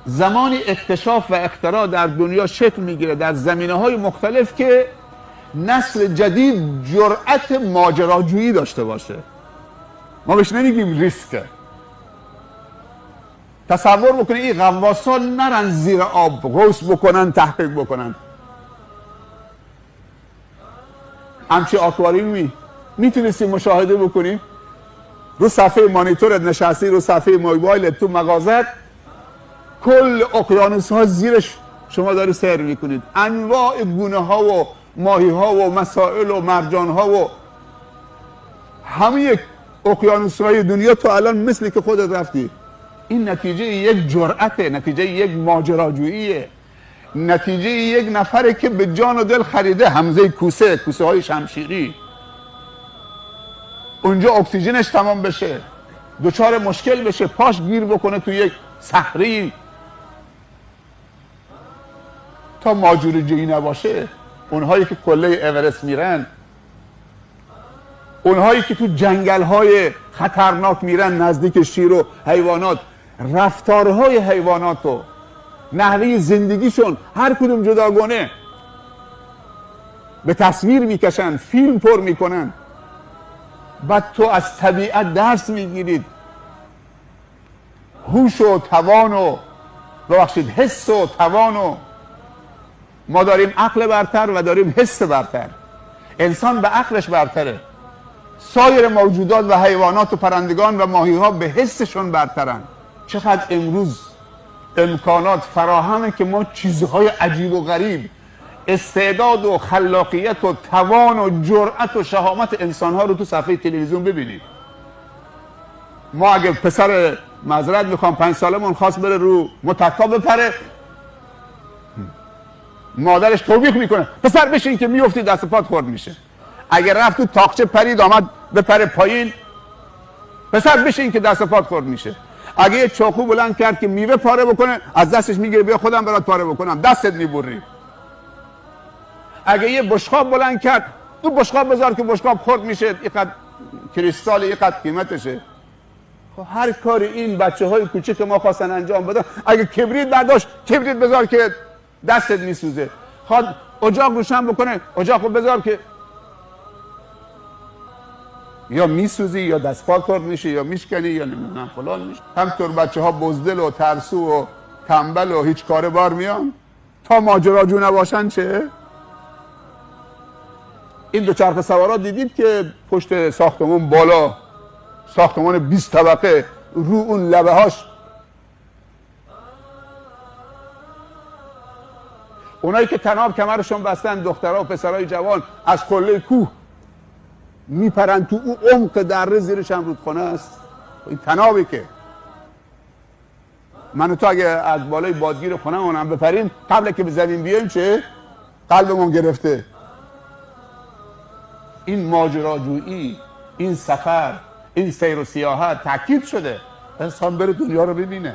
زمانی اکتشاف و اختراع در دنیا شکل میگیره در زمینه‌های مختلف که نسل جدید جرأت ماجراجویی داشته باشه. ما بهش نمیگیم ریسکه. تصور بکنید این غواصان نرن زیر آب غوص بکنن، تحقیق بکنن. همچی آکواریومی میتونستی مشاهده بکنی رو صفحه مانیتورت نشستی، رو صفحه موبایلت تو مغازت، کل اقیانوس ها زیرش شما داری سیر میکنید، انواع گونه ها و ماهی ها و مسائل و مرجان ها و همه اقیانوس های دنیا تو الان مثلی که خودت رفتی. این نتیجه یک جرأته، نتیجه یک ماجراجوییه، نتیجه یک نفره که به جان و دل خریده حمزه کوسه های شمشیری، اونجا اکسیژنش تمام بشه، دچار مشکل بشه، پاش گیر بکنه تو یک صحرایی. تا ماجراجویی نباشه، اونهایی که قله اورست میرن، اونهایی که تو جنگل‌های خطرناک میرن نزدیک شیر و حیوانات، رفتارهای حیوانات و نحوه زندگیشون هر کدوم جداگانه به تصویر میکشن، فیلم پر میکنن. بعد تو از طبیعت درس میگیرید، هوش و توان و ببخشید حس و توان و ما داریم عقل برتر و داریم حس برتر. انسان به عقلش برتره، سایر موجودات و حیوانات و پرندگان و ماهی ها به حسشون برترن. چقدر امروز امکانات فراهمه که ما چیزهای عجیب و غریب، استعداد و خلاقیت و توان و جرأت و شهامت انسانها رو تو صفحه تلویزیون ببینید. ما اگه پسر معذرت میخوام 5 سالمون خواست بره رو متکا بپره، مادرش توبیخ میکنه پسر بشین که میفتی دست پات خورد میشه. اگه رفت تو تاقچه پرید آمد بپره پایین، پسر بشین که دست پات خورد میشه. اگه یه چاقو بلند کرد که میوه پاره بکنه، از دستش میگیره بیا خودم برات پاره بکنم، دستت میبری. اگه یه بشقاب بلند کرد، تو بشقاب بذار که بشقاب خورد میشه، اینقدر کریستال اینقدر قیمتشه. خب هر کاری این بچه های کوچیک ما خواستن انجام بدن، اگه کبریت برداشت کبریت بذار که دستت میسوزه، خواد اجاق روشن بکنه اجاقو بذار که یا میسوزی یا دست پا خورد میشه یا میشکنی یا نمیدونم فلان میشه. همطور بچه ها بزدل و ترسو و تنبل و هیچ کاره بار میان. تا ماجراجو نباشن چه؟ این دوچرخه سوارا دیدید که پشت ساختمون بالا، ساختمان 20 طبقه، رو اون لبه هاش اونایی که طناب کمرشون بستن، دخترها و پسرای جوان، از قله کوه میپرن تو اون عمق دره، زیرش هم رودخانه است. این طنابی که من و تو اگه از بالای بادگیر خونه‌مون هم بپریم، قبل که به زمین بیایم چه؟ قلبمون گرفته. این ماجراجویی، این سفر، این سیر و سیاحت تاکید شده انسان بره دنیا رو ببینه.